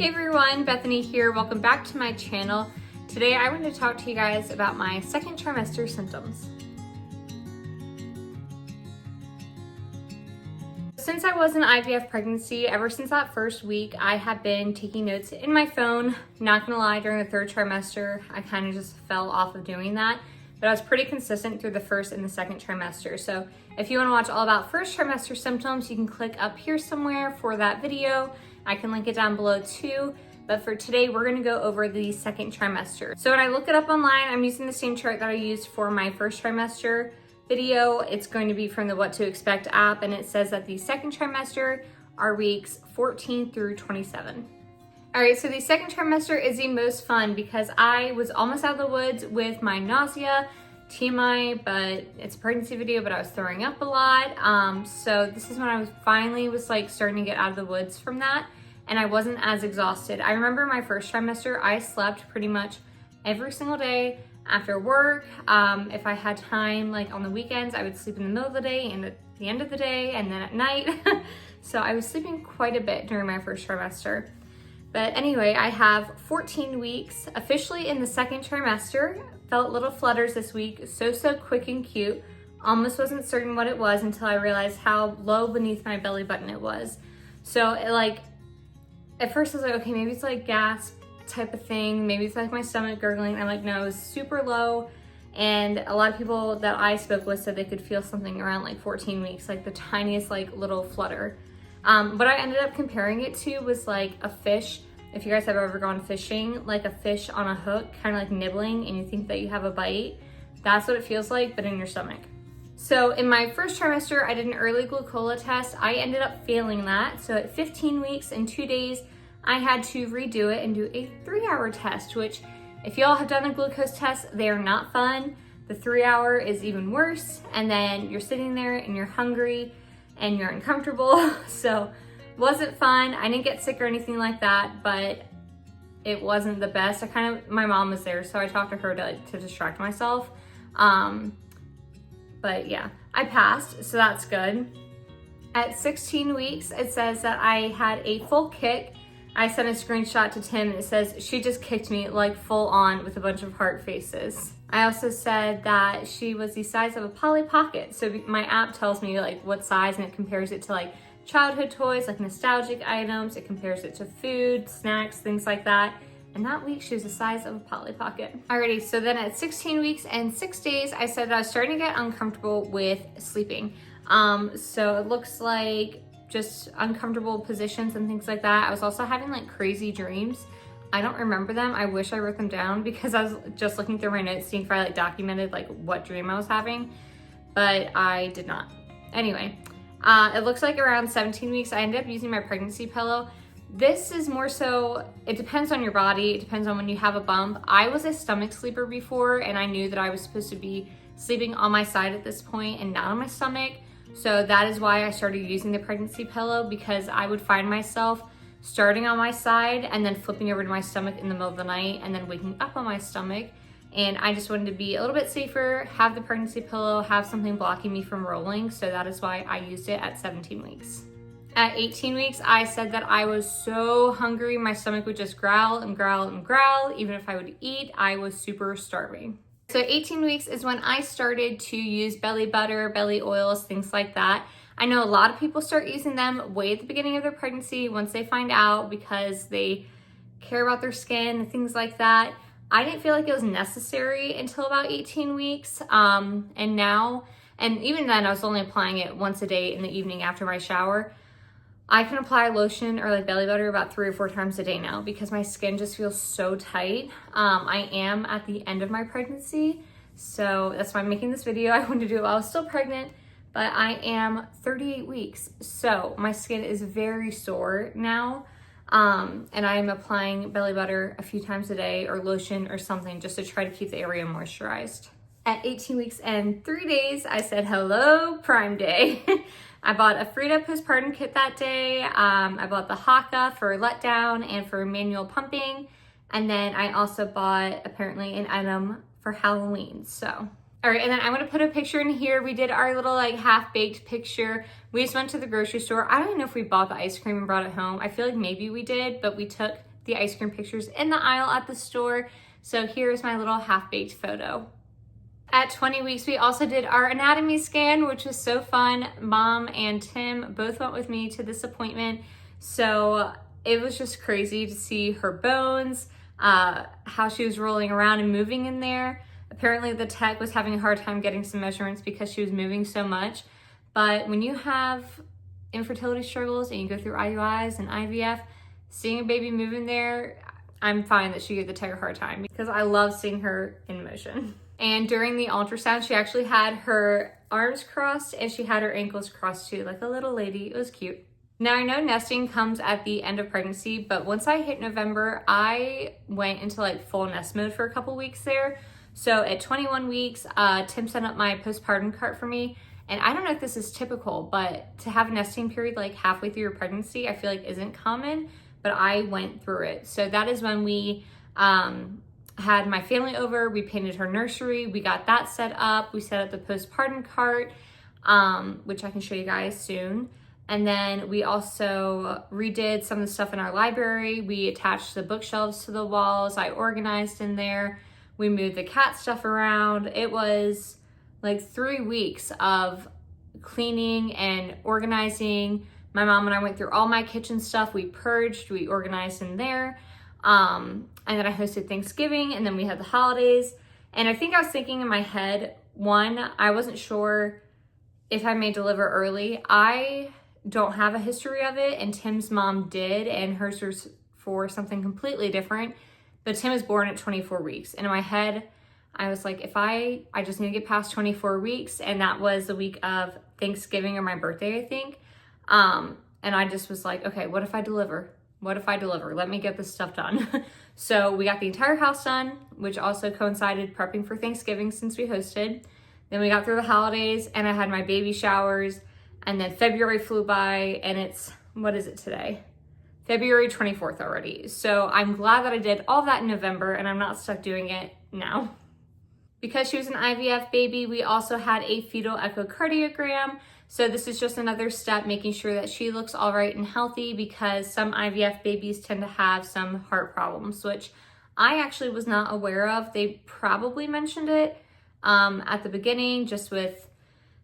Hey everyone, Bethany here. Welcome back to my channel. Today I want to talk to you guys about my second trimester symptoms. Since I was an IVF pregnancy, ever since that first week, I have been taking notes in my phone. Not gonna lie, during the third trimester, I kind of just fell off of doing that, but I was pretty consistent through the first and the second trimester. So if you wanna watch all about first trimester symptoms, you can click up here somewhere for that video. I can link it down below too. But for today, we're gonna go over the second trimester. So when I look it up online, I'm using the same chart that I used for my first trimester video. It's going to be from the What to Expect app, and it says that the second trimester are weeks 14 through 27. All right, so the second trimester is the most fun because I was almost out of the woods with my nausea, TMI, but it's a pregnancy video, but I was throwing up a lot. So this is when I was finally starting to get out of the woods from that, and I wasn't as exhausted. I remember my first trimester, I slept pretty much every single day after work. If I had time, like on the weekends, I would sleep in the middle of the day and at the end of the day and then at night. So I was sleeping quite a bit during my first trimester. But anyway, I have 14 weeks officially in the second trimester. Felt little flutters this week, so quick and cute. Almost wasn't certain what it was until I realized how low beneath my belly button it was. So at first I was like, okay, maybe it's like gas type of thing. Maybe it's like my stomach gurgling. I'm like, no, it was super low. And a lot of people that I spoke with said they could feel something around like 14 weeks, like the tiniest like little flutter. What I ended up comparing it to was like a fish. If you guys have ever gone fishing, like a fish on a hook, kind of like nibbling, and you think that you have a bite. That's what it feels like, but in your stomach. So in my first trimester, I did an early Glucola test. I ended up failing that. So at 15 weeks and 2 days, I had to redo it and do a 3-hour test, which if y'all have done a glucose test, they are not fun. The 3-hour is even worse. And then you're sitting there and you're hungry and you're uncomfortable. So wasn't fun. I didn't get sick or anything like that, but it wasn't the best. My mom was there, so I talked to her to distract myself. But yeah, I passed, so that's good. At 16 weeks, it says that I had a full kick. I sent a screenshot to Tim and it says, she just kicked me like full on with a bunch of heart faces. I also said that she was the size of a Polly Pocket. So my app tells me like what size, and it compares it to like childhood toys, like nostalgic items. It compares it to food, snacks, things like that. And that week she was the size of a Polly Pocket. Alrighty, so then at 16 weeks and 6 days, I said that I was starting to get uncomfortable with sleeping. So it looks like just uncomfortable positions and things like that. I was also having like crazy dreams. I don't remember them. I wish I wrote them down because I was just looking through my notes, seeing if I like documented like what dream I was having, but I did not. Anyway, it looks like around 17 weeks, I ended up using my pregnancy pillow. This is more so, it depends on your body. It depends on when you have a bump. I was a stomach sleeper before, and I knew that I was supposed to be sleeping on my side at this point and not on my stomach. So that is why I started using the pregnancy pillow, because I would find myself starting on my side and then flipping over to my stomach in the middle of the night and then waking up on my stomach. And I just wanted to be a little bit safer, have the pregnancy pillow, have something blocking me from rolling. So that is why I used it at 17 weeks. At 18 weeks, I said that I was so hungry, my stomach would just growl and growl and growl. Even if I would eat, I was super starving. So 18 weeks is when I started to use belly butter, belly oils, things like that. I know a lot of people start using them way at the beginning of their pregnancy once they find out, because they care about their skin and things like that. I didn't feel like it was necessary until about 18 weeks. And even then I was only applying it once a day in the evening after my shower. I can apply lotion or like belly butter about 3 or 4 times a day now because my skin just feels so tight. I am at the end of my pregnancy, so that's why I'm making this video. I wanted to do it while I was still pregnant, but I am 38 weeks, so my skin is very sore now. And I'm applying belly butter a few times a day or lotion or something just to try to keep the area moisturized. At 18 weeks and 3 days, I said, hello, Prime Day. I bought a Frida postpartum kit that day. I bought the Haka for letdown and for manual pumping. And then I also bought apparently an item for Halloween, so. All right, and then I'm gonna put a picture in here. We did our little like half-baked picture. We just went to the grocery store. I don't even know if we bought the ice cream and brought it home. I feel like maybe we did, but we took the ice cream pictures in the aisle at the store. So here's my little half-baked photo. At 20 weeks, we also did our anatomy scan, which was so fun. Mom and Tim both went with me to this appointment. So it was just crazy to see her bones, how she was rolling around and moving in there. Apparently the tech was having a hard time getting some measurements because she was moving so much. But when you have infertility struggles and you go through IUIs and IVF, seeing a baby move in there, I'm fine that she gave the tech a hard time because I love seeing her in motion. And during the ultrasound, she actually had her arms crossed and she had her ankles crossed too, like a little lady. It was cute. Now I know nesting comes at the end of pregnancy, but once I hit November, I went into like full nest mode for a couple weeks there. So at 21 weeks, Tim set up my postpartum cart for me. And I don't know if this is typical, but to have a nesting period like halfway through your pregnancy, I feel like isn't common, but I went through it. So that is when we had my family over, we painted her nursery, we got that set up, we set up the postpartum cart, which I can show you guys soon. And then we also redid some of the stuff in our library. We attached the bookshelves to the walls, I organized in there, we moved the cat stuff around. It was like 3 weeks of cleaning and organizing. My mom and I went through all my kitchen stuff, we purged, we organized in there. And then I hosted Thanksgiving, and then we had the holidays. And I think I was thinking in my head, one, I wasn't sure if I may deliver early. I don't have a history of it, and Tim's mom did, and hers was for something completely different. But Tim was born at 24 weeks. And in my head, I was like, if I just need to get past 24 weeks, and that was the week of Thanksgiving or my birthday, I think. And I just was like, okay, what if I deliver? What if I deliver? Let me get this stuff done. So we got the entire house done, which also coincided prepping for Thanksgiving since we hosted. Then we got through the holidays and I had my baby showers, and then February flew by, and it's, what is it today? February 24th already. So I'm glad that I did all that in November and I'm not stuck doing it now. Because she was an IVF baby, we also had a fetal echocardiogram. So this is just another step, making sure that she looks all right and healthy, because some IVF babies tend to have some heart problems, which I actually was not aware of. They probably mentioned it at the beginning, just with,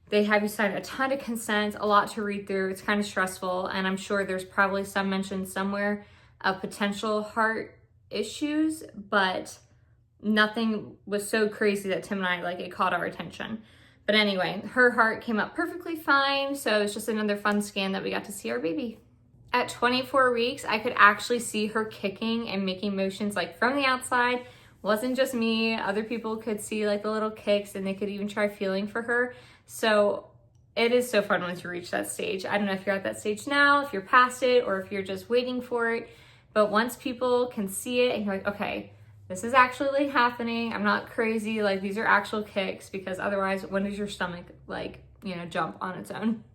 they have you sign a ton of consent, a lot to read through. It's kind of stressful. And I'm sure there's probably some mention somewhere of potential heart issues, but nothing was so crazy that Tim and I, like, it caught our attention. But anyway, her heart came up perfectly fine. So it's just another fun scan that we got to see our baby. At 24 weeks, I could actually see her kicking and making motions like from the outside. Wasn't just me, other people could see like the little kicks, and they could even try feeling for her. So it is so fun once you reach that stage. I don't know if you're at that stage now, if you're past it, or if you're just waiting for it. But once people can see it and you're like, okay, this is actually happening. I'm not crazy. Like, these are actual kicks, because otherwise, when does your stomach, like, you know, jump on its own?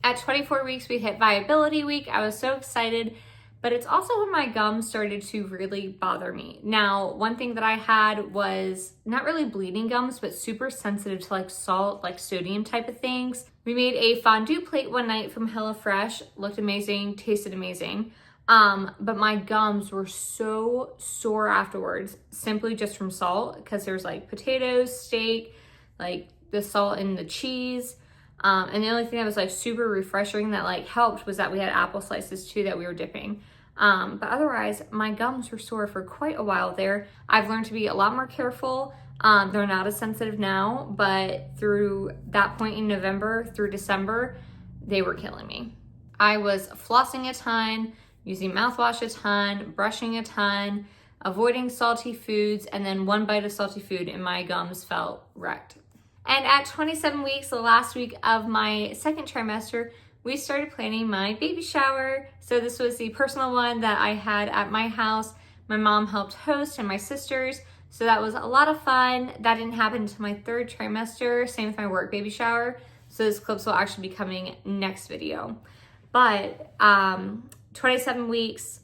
At 24 weeks, we hit viability week. I was so excited, but it's also when my gums started to really bother me. Now, one thing that I had was not really bleeding gums, but super sensitive to like salt, like sodium type of things. We made a fondue plate one night from HelloFresh. Looked amazing, tasted amazing. But my gums were so sore afterwards, simply just from salt, because there's like potatoes, steak, like the salt in the cheese. And the only thing that was like super refreshing that like helped was that we had apple slices too that we were dipping. But otherwise my gums were sore for quite a while there. I've learned to be a lot more careful. They're not as sensitive now, but through that point in November through December, they were killing me. I was flossing a ton, using mouthwash a ton, brushing a ton, avoiding salty foods, and then one bite of salty food and my gums felt wrecked. And at 27 weeks, the last week of my second trimester, we started planning my baby shower. So this was the personal one that I had at my house. My mom helped host and my sisters. So that was a lot of fun. That didn't happen until my third trimester. Same with my work baby shower. So those clips will actually be coming next video. But 27 weeks,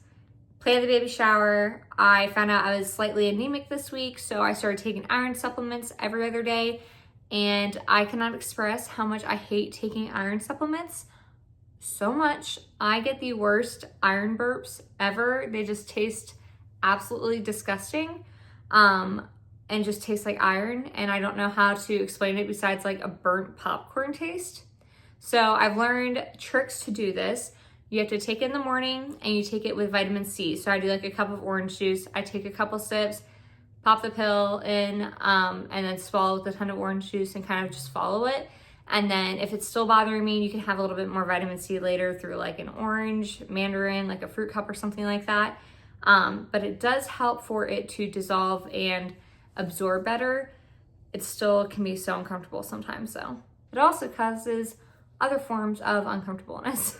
planned the baby shower. I found out I was slightly anemic this week, so I started taking iron supplements every other day. And I cannot express how much I hate taking iron supplements. so much. I get the worst iron burps ever. They just taste absolutely disgusting, and just taste like iron. And I don't know how to explain it besides like a burnt popcorn taste. So I've learned tricks to do this. You have to take it in the morning and you take it with vitamin C. So I do like a cup of orange juice. I take a couple sips, pop the pill in, and then swallow with a ton of orange juice and kind of just follow it. And then if it's still bothering me, you can have a little bit more vitamin C later through like an orange, mandarin, like a fruit cup or something like that. But it does help for it to dissolve and absorb better. It still can be so uncomfortable sometimes though. It also causes other forms of uncomfortableness.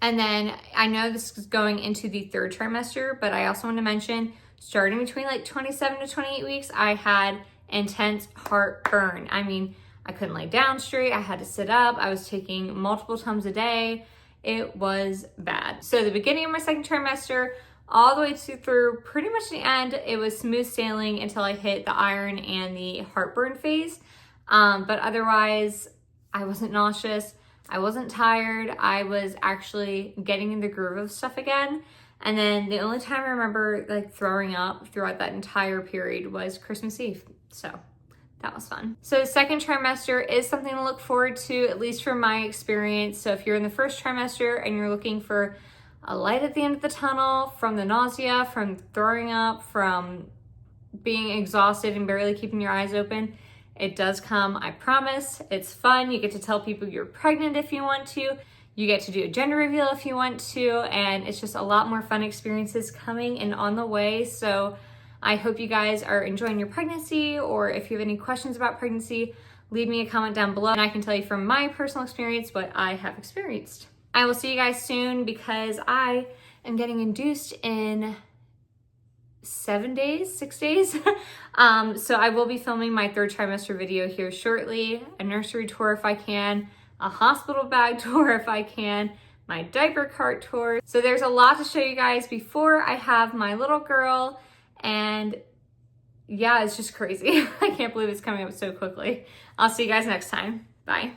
And then I know this is going into the 3rd trimester, but I also want to mention starting between like 27 to 28 weeks, I had intense heartburn. I mean, I couldn't lay down straight. I had to sit up. I was taking multiple Tums a day. It was bad. So the beginning of my 2nd trimester, all the way through pretty much the end, it was smooth sailing until I hit the iron and the heartburn phase. But otherwise, I wasn't nauseous. I wasn't tired. I was actually getting in the groove of stuff again. And then the only time I remember like throwing up throughout that entire period was Christmas Eve. So that was fun. So 2nd trimester is something to look forward to, at least from my experience. So if you're in the 1st trimester and you're looking for a light at the end of the tunnel from the nausea, from throwing up, from being exhausted and barely keeping your eyes open, it does come, I promise. It's fun. You get to tell people you're pregnant if you want to. You get to do a gender reveal if you want to, and it's just a lot more fun experiences coming and on the way. So I hope you guys are enjoying your pregnancy, or if you have any questions about pregnancy, leave me a comment down below and I can tell you from my personal experience what I have experienced. I will see you guys soon because I am getting induced in 6 days. So I will be filming my 3rd trimester video here shortly, a nursery tour if I can, a hospital bag tour if I can, my diaper cart tour. So there's a lot to show you guys before I have my little girl, and yeah, it's just crazy. I can't believe it's coming up so quickly. I'll see you guys next time. Bye.